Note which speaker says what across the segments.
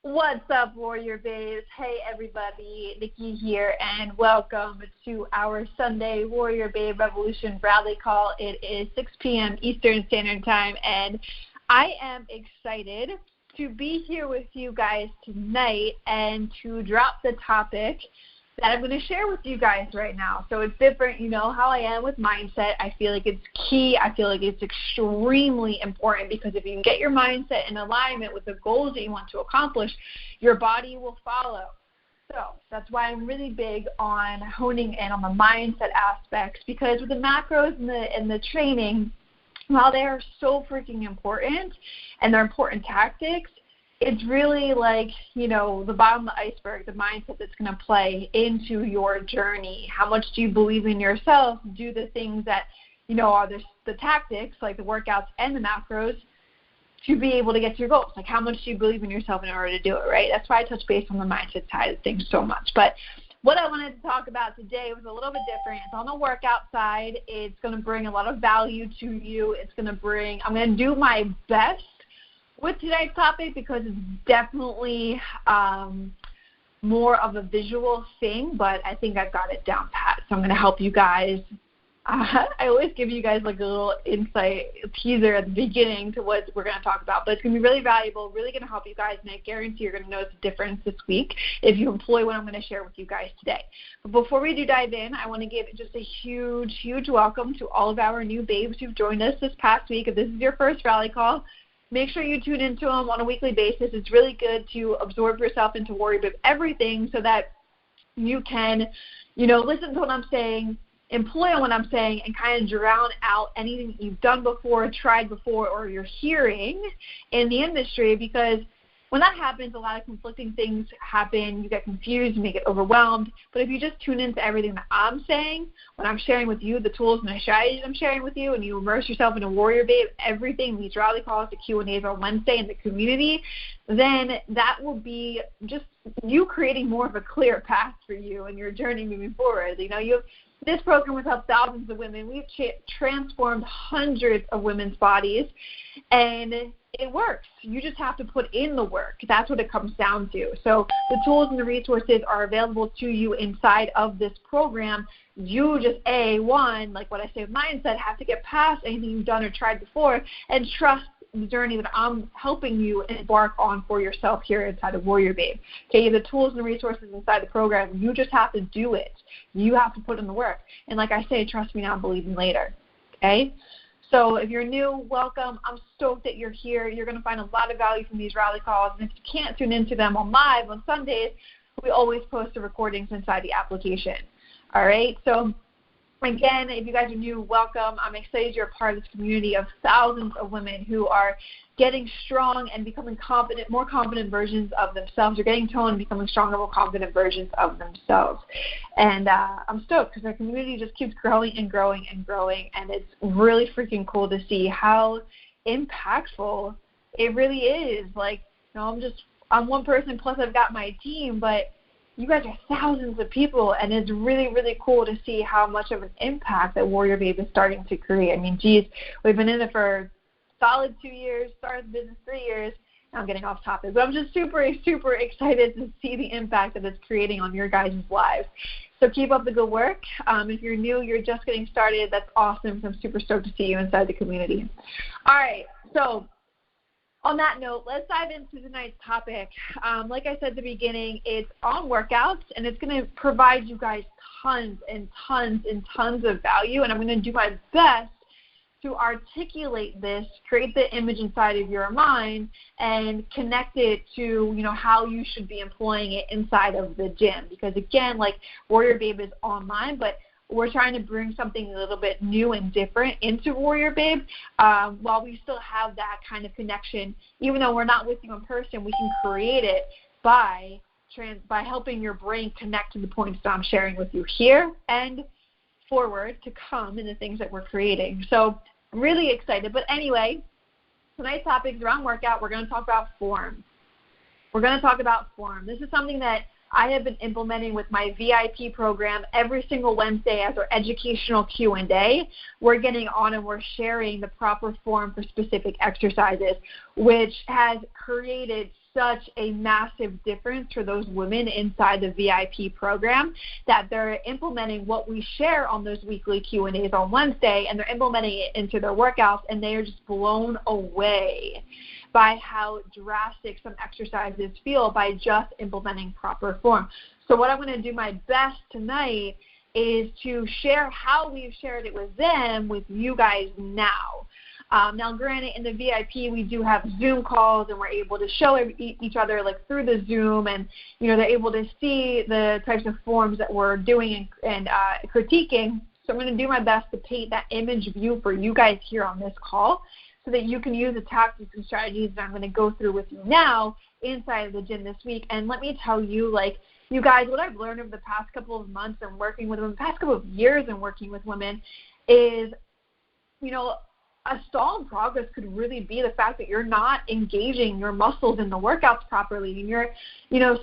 Speaker 1: What's up, Warrior Babes? Hey, everybody. Nikki here, and welcome to our Sunday Warrior Babe Revolution Rally Call. It is 6 p.m. Eastern Standard Time, and I am excited to be here with you guys tonight and to drop the topic that I'm going to share with you guys right now. So it's different, you know how I am with mindset. I feel like it's key. I feel like it's extremely important because if you can get your mindset in alignment with the goals that you want to accomplish, your body will follow. So that's why I'm really big on honing in on the mindset aspects, because with the macros and the training, while they are so freaking important and they're important tactics, it's really like, you know, the bottom of the iceberg, the mindset that's going to play into your journey. How much do you believe in yourself? Do the things that, you know, are the tactics, like the workouts and the macros, to be able to get to your goals. Like, how much do you believe in yourself in order to do it, right? That's why I touch base on the mindset side of things so much. But what I wanted to talk about today was a little bit different. It's on the workout side. It's going to bring a lot of value to you. I'm going to do my best with today's topic because it's definitely more of a visual thing, but I think I've got it down pat. So I'm going to help you guys. I always give you guys like a little insight, a teaser at the beginning to what we're going to talk about, but it's going to be really valuable, really going to help you guys, and I guarantee you're going to notice a difference this week if you employ what I'm going to share with you guys today. But before we do dive in, I want to give just a huge, huge welcome to all of our new babes who've joined us this past week. If this is your first rally call, make sure you tune into them on a weekly basis. It's really good to absorb yourself into WarriorBabe everything so that you can, you know, listen to what I'm saying, employ on what I'm saying, and kind of drown out anything that you've done before, tried before, or you're hearing in the industry, because when that happens, a lot of conflicting things happen. You get confused, you may get overwhelmed. But if you just tune into everything that I'm saying, when I'm sharing with you, the tools and the strategies I'm sharing with you, and you immerse yourself in a WarriorBabe, everything, these rally calls, the Q&As on Wednesday in the community, then that will be just you creating more of a clear path for you and your journey moving forward. You know, this program has helped thousands of women. We've transformed hundreds of women's bodies, and it works. You just have to put in the work. That's what it comes down to. So the tools and the resources are available to you inside of this program. You just, like what I say with mindset, have to get past anything you've done or tried before and trust the journey that I'm helping you embark on for yourself here inside of WarriorBabe. Okay, the tools and the resources inside the program, you just have to do it. You have to put in the work. And like I say, trust me now, believe me later. Okay? So if you're new, welcome. I'm stoked that you're here. You're going to find a lot of value from these rally calls. And if you can't tune into them on live on Sundays, we always post the recordings inside the application. All right? So again, if you guys are new, welcome. I'm excited you're a part of this community of thousands of women who are getting strong and becoming confident, more confident versions of themselves. They're getting toned and becoming stronger, more confident versions of themselves. And I'm stoked because our community just keeps growing and growing and growing, and it's really freaking cool to see how impactful it really is. Like, you know, I'm one person, plus I've got my team, but you guys are thousands of people, and it's really, really cool to see how much of an impact that WarriorBabe is starting to create. I mean, geez, we've been in it for solid 2 years, started the business 3 years. I'm getting off topic, but I'm just super, super excited to see the impact that it's creating on your guys' lives. So keep up the good work. If you're new, you're just getting started, that's awesome. So I'm super stoked to see you inside the community. All right, so on that note, let's dive into tonight's topic. Like I said at the beginning, it's on workouts, and it's going to provide you guys tons and tons and tons of value, and I'm going to do my best to articulate this, create the image inside of your mind, and connect it to, you know, how you should be employing it inside of the gym. Because again, like WarriorBabe is online, but we're trying to bring something a little bit new and different into WarriorBabe while we still have that kind of connection. Even though we're not with you in person, we can create it by helping your brain connect to the points that I'm sharing with you here and forward to come in the things that we're creating. So I'm really excited. But anyway, tonight's topic is around workout. We're going to talk about form. This is something that I have been implementing with my VIP program every single Wednesday as our educational Q&A. We're getting on and we're sharing the proper form for specific exercises, which has created such a massive difference for those women inside the VIP program that they're implementing what we share on those weekly Q&As on Wednesday, and they're implementing it into their workouts, and they are just blown away by how drastic some exercises feel by just implementing proper form. So what I'm going to do my best tonight is to share how we've shared it with them with you guys now. Now, granted, in the VIP, we do have Zoom calls, and we're able to show each other like through the Zoom, and they're able to see the types of forms that we're doing and critiquing. So I'm going to do my best to paint that image view for you guys here on this call, so that you can use the tactics and strategies that I'm going to go through with you now inside of the gym this week. And let me tell you, you guys, what I've learned over the past couple of months and working with women, the past couple of years and working with women is, a stall in progress could really be the fact that you're not engaging your muscles in the workouts properly. And you're,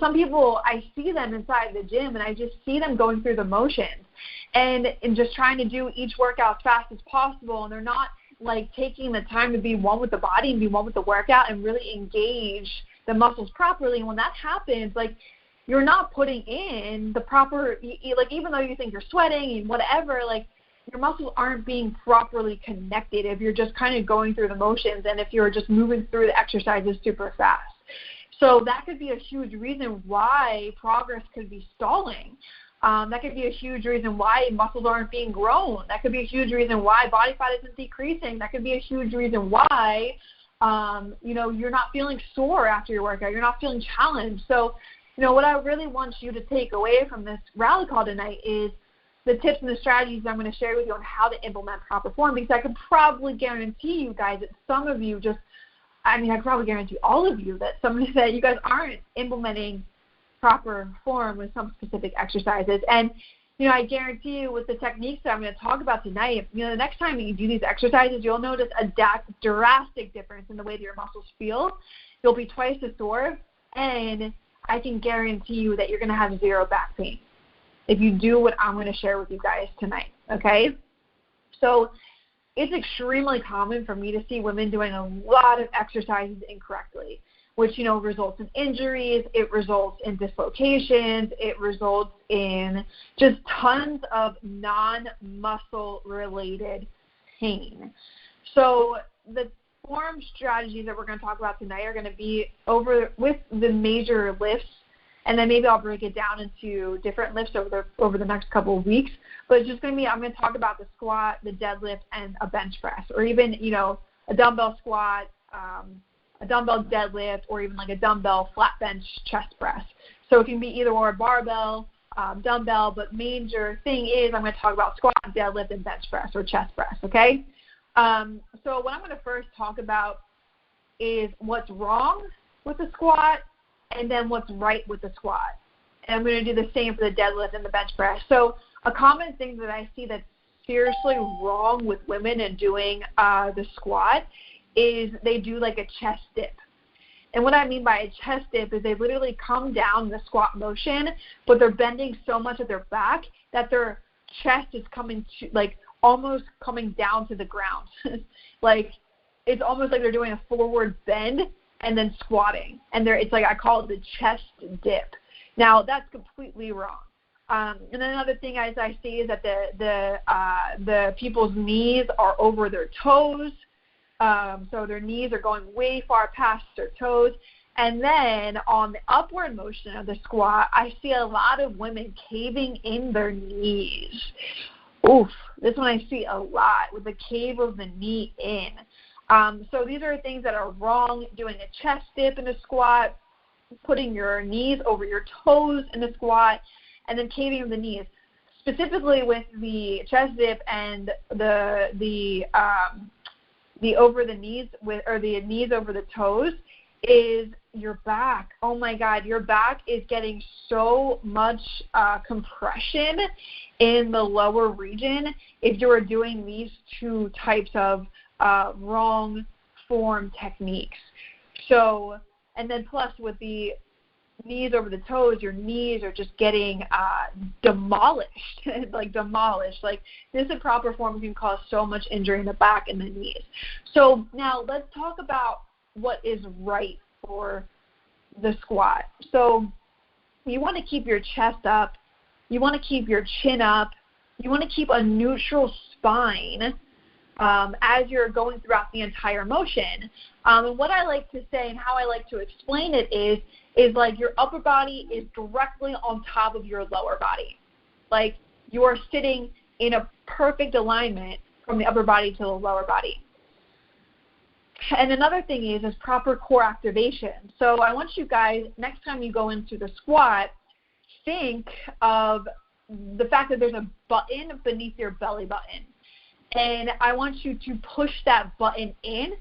Speaker 1: some people, I see them inside the gym, and I just see them going through the motions and just trying to do each workout as fast as possible, and they're not taking the time to be one with the body and be one with the workout and really engage the muscles properly. And when that happens, you're not putting in the proper, even though you think you're sweating and whatever, your muscles aren't being properly connected if you're just kind of going through the motions and if you're just moving through the exercises super fast. So that could be a huge reason why progress could be stalling. That could be a huge reason why muscles aren't being grown. That could be a huge reason why body fat isn't decreasing. That could be a huge reason why, you're not feeling sore after your workout. You're not feeling challenged. So, what I really want you to take away from this rally call tonight is the tips and the strategies I'm going to share with you on how to implement proper form, because I can probably guarantee you guys that some of you I can probably guarantee all of you that you guys aren't implementing proper form with some specific exercises. And, I guarantee you with the techniques that I'm going to talk about tonight, the next time that you do these exercises, you'll notice a drastic difference in the way that your muscles feel. You'll be twice as sore, and I can guarantee you that you're going to have zero back pain if you do what I'm going to share with you guys tonight, okay? So it's extremely common for me to see women doing a lot of exercises incorrectly, which, results in injuries, it results in dislocations, it results in just tons of non-muscle related pain. So the form strategies that we're going to talk about tonight are going to be with the major lifts, and then maybe I'll break it down into different lifts over the next couple of weeks. But it's just going to be, I'm going to talk about the squat, the deadlift, and a bench press, or even, a dumbbell squat, a dumbbell deadlift, or even a dumbbell flat bench chest press. So it can be either or, barbell, dumbbell, but major thing is I'm going to talk about squat, deadlift, and bench press or chest press, okay? So what I'm going to first talk about is what's wrong with the squat and then what's right with the squat. And I'm going to do the same for the deadlift and the bench press. So a common thing that I see that's seriously wrong with women in doing the squat is they do a chest dip. And what I mean by a chest dip is they literally come down in the squat motion, but they're bending so much of their back that their chest is coming to, almost coming down to the ground. It's almost like they're doing a forward bend and then squatting. And it's I call it the chest dip. Now, that's completely wrong. And then another thing as I see is that the people's knees are over their toes. So their knees are going way far past their toes. And then on the upward motion of the squat, I see a lot of women caving in their knees. Oof, this one I see a lot with the cave of the knee in. So these are things that are wrong, doing a chest dip in a squat, putting your knees over your toes in a squat, and then caving of the knees. Specifically with the chest dip and the over the knees the knees over the toes is your back. Oh my God, your back is getting so much compression in the lower region if you are doing these two types of wrong form techniques. So, and then plus with the knees over the toes, your knees are just getting demolished, like demolished. Like this improper form can cause so much injury in the back and the knees. So now let's talk about what is right for the squat. So you want to keep your chest up. You want to keep your chin up. You want to keep a neutral spine as you're going throughout the entire motion. And what I like to say and how I like to explain it is like your upper body is directly on top of your lower body. Like you are sitting in a perfect alignment from the upper body to the lower body. And another thing is proper core activation. So I want you guys, next time you go into the squat, think of the fact that there's a button beneath your belly button. And I want you to push that button in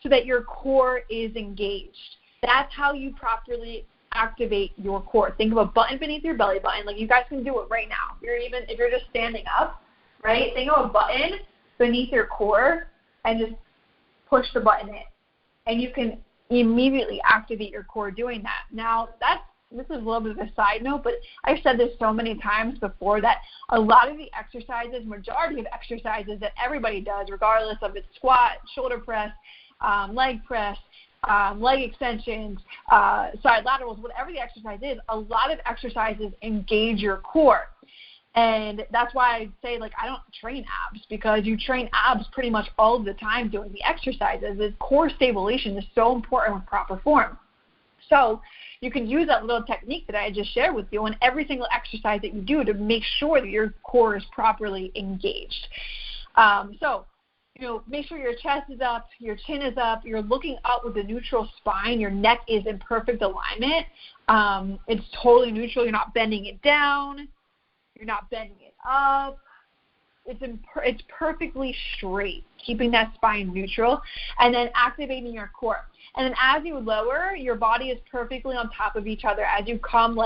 Speaker 1: so that your core is engaged. That's how you properly activate your core. Think of a button beneath your belly button. Like you guys can do it right now. If you're just standing up, right? Think of a button beneath your core and just push the button in. And you can immediately activate your core doing that. Now, this is a little bit of a side note, but I've said this so many times before that a lot of the exercises, majority of exercises that everybody does, regardless of its squat, shoulder press, leg press, leg extensions, side laterals, whatever the exercise is, a lot of exercises engage your core. And that's why I say, like, I don't train abs, because you train abs pretty much all of the time doing the exercises. The core stabilization is so important with proper form. So you can use that little technique that I just shared with you on every single exercise that you do to make sure that your core is properly engaged. So, make sure your chest is up, your chin is up, you're looking up with a neutral spine, your neck is in perfect alignment. It's totally neutral. You're not bending it down. You're not bending it up. It's perfectly straight, keeping that spine neutral, and then activating your core. And then as you lower, your body is perfectly on top of each other. As you come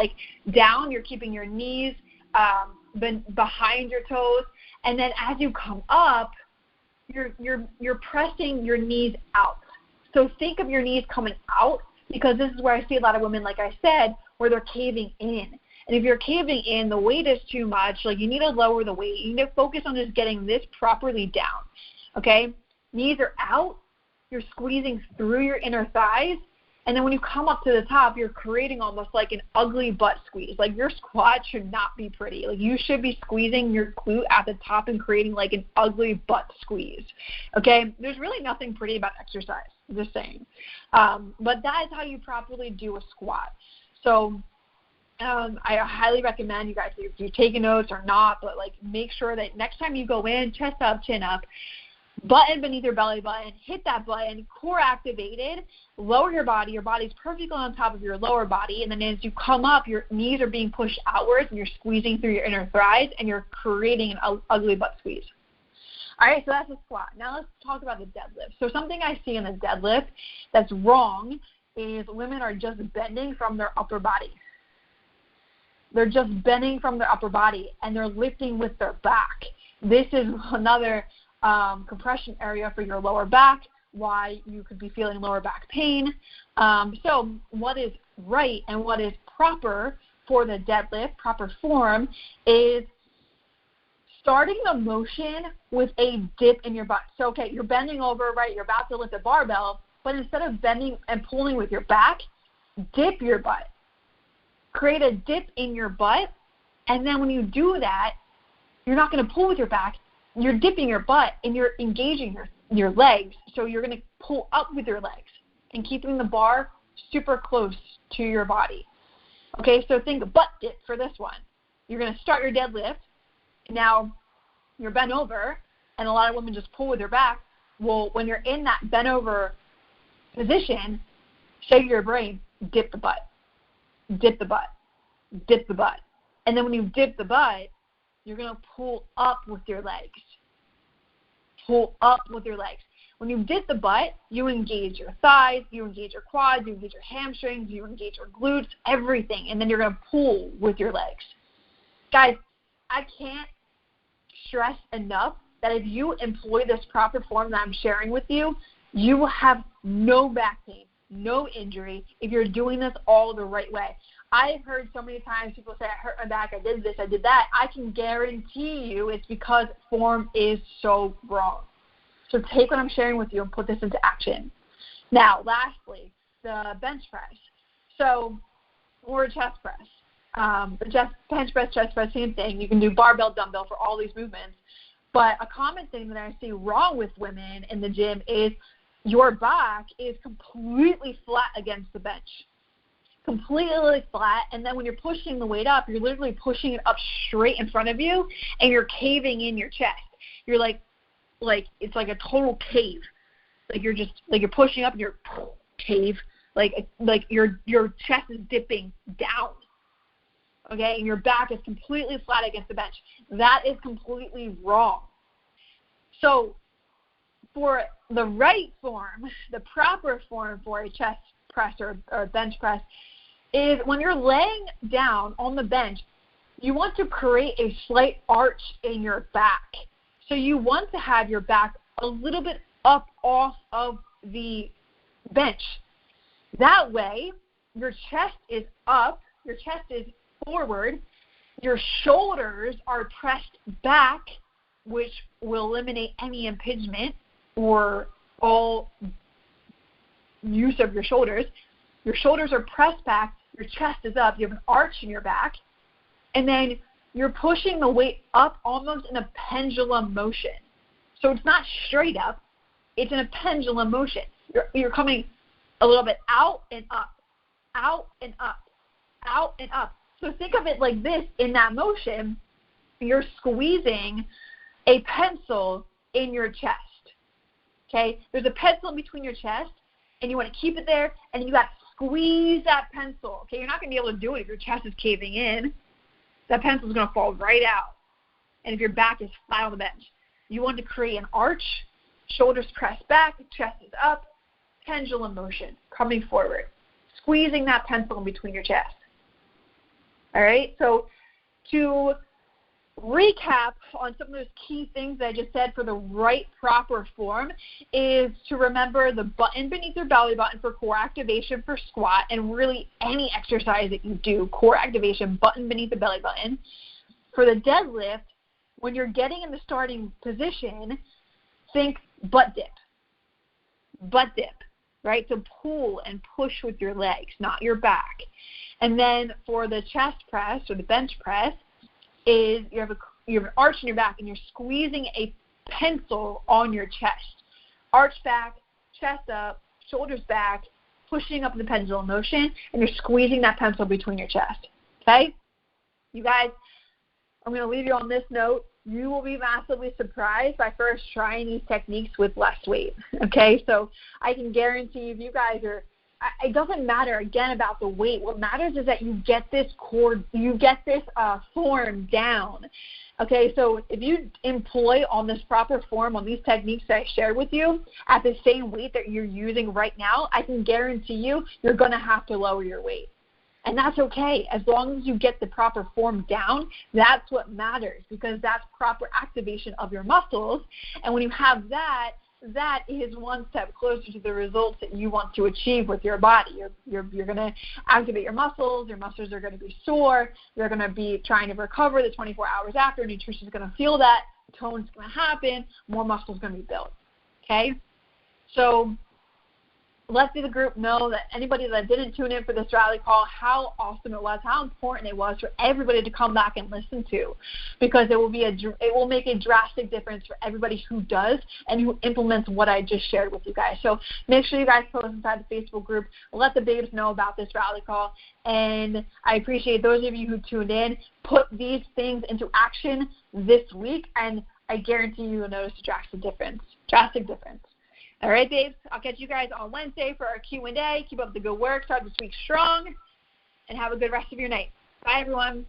Speaker 1: down, you're keeping your knees behind your toes, and then as you come up, you're pressing your knees out. So think of your knees coming out, because this is where I see a lot of women, like I said, where they're caving in. And if you're caving in, the weight is too much. You need to lower the weight. You need to focus on just getting this properly down, okay? Knees are out. You're squeezing through your inner thighs. And then when you come up to the top, you're creating almost like an ugly butt squeeze. Your squat should not be pretty. You should be squeezing your glute at the top and creating an ugly butt squeeze, okay? There's really nothing pretty about exercise, I'm just saying. But that is how you properly do a squat. So I highly recommend you guys, if you're taking notes or not, but make sure that next time you go in, chest up, chin up, button beneath your belly button, hit that button, core activated, lower your body's perfectly on top of your lower body, and then as you come up, your knees are being pushed outwards and you're squeezing through your inner thighs and you're creating an ugly butt squeeze. All right, so that's a squat. Now let's talk about the deadlift. So something I see in the deadlift that's wrong is women are just bending from their upper body. They're just bending from their upper body, and they're lifting with their back. This is another compression area for your lower back, why you could be feeling lower back pain. So what is right and what is proper for the deadlift, proper form, is starting the motion with a dip in your butt. So, okay, you're bending over, right? You're about to lift a barbell, but instead of bending and pulling with your back, dip your butt. Create a dip in your butt, and then when you do that, you're not going to pull with your back. You're dipping your butt, and you're engaging your legs. So you're going to pull up with your legs and keeping the bar super close to your body. Okay, so think butt dip for this one. You're going to start your deadlift. Now you're bent over, and a lot of women just pull with their back. Well, when you're in that bent over position, say to your brain, dip the butt. Dip the butt, dip the butt. And then when you dip the butt, you're going to pull up with your legs. Pull up with your legs. When you dip the butt, you engage your thighs, you engage your quads, you engage your hamstrings, you engage your glutes, everything. And then you're going to pull with your legs. Guys, I can't stress enough that if you employ this proper form that I'm sharing with you, you will have no back pain, no injury if you're doing this all the right way. I've heard so many times people say, I hurt my back, I did this, I did that. I can guarantee you it's because form is so wrong. So take what I'm sharing with you and put this into action. Now, lastly, the bench press. So, or chest press. Bench press, chest press, same thing. You can do barbell, dumbbell for all these movements. But a common thing that I see wrong with women in the gym is your back is completely flat against the bench. Completely flat, and then when you're pushing the weight up, you're literally pushing it up straight in front of you, and you're caving in your chest. You're like it's like a total cave. Like you're pushing up and you're cave. Like your chest is dipping down. Okay, and your back is completely flat against the bench. That is completely wrong. So for the right form, the proper form for a chest press or a bench press is when you're laying down on the bench, you want to create a slight arch in your back. So you want to have your back a little bit up off of the bench. That way, your chest is up, your chest is forward, your shoulders are pressed back, which will eliminate any impingement or all use of your shoulders. Your shoulders are pressed back, your chest is up, you have an arch in your back, and then you're pushing the weight up almost in a pendulum motion. So it's not straight up, it's in a pendulum motion. You're coming a little bit out and up, out and up, out and up. So think of it like this. In that motion, you're squeezing a pencil in your chest. Okay? There's a pencil in between your chest, and you want to keep it there, and you got to squeeze that pencil. Okay? You're not going to be able to do it if your chest is caving in. That pencil is going to fall right out. And if your back is flat on the bench, you want to create an arch, shoulders pressed back, chest is up, pendulum motion, coming forward, squeezing that pencil in between your chest. All right? So to recap on some of those key things that I just said for the right proper form is to remember the button beneath your belly button for core activation for squat, and really any exercise that you do, core activation, button beneath the belly button. For the deadlift, when you're getting in the starting position, think butt dip. Butt dip, right? So pull and push with your legs, not your back. And then for the chest press or the bench press, is you have an arch in your back and you're squeezing a pencil on your chest. Arch back, chest up, shoulders back, pushing up in the pendulum motion, and you're squeezing that pencil between your chest. Okay? You guys, I'm going to leave you on this note. You will be massively surprised by first trying these techniques with less weight. Okay? So I can guarantee if you guys are, it doesn't matter, again, about the weight. What matters is that you get this form down. Okay, so if you employ on this proper form, on these techniques that I shared with you, at the same weight that you're using right now, I can guarantee you're going to have to lower your weight. And that's okay. As long as you get the proper form down, that's what matters, because that's proper activation of your muscles. And when you have that, that is one step closer to the results that you want to achieve with your body. You're going to activate your muscles are going to be sore, you're going to be trying to recover the 24 hours after, nutrition is going to feel that, tone's going to happen, more muscle is going to be built. Okay? So let's the group know that anybody that didn't tune in for this rally call, how awesome it was, how important it was for everybody to come back and listen to, because it will make a drastic difference for everybody who does and who implements what I just shared with you guys. So make sure you guys post inside the Facebook group, let the babes know about this rally call, and I appreciate those of you who tuned in. Put these things into action this week, and I guarantee you will notice a drastic difference. All right, babes, I'll catch you guys on Wednesday for our Q&A. Keep up the good work. Start this week strong, and have a good rest of your night. Bye, everyone.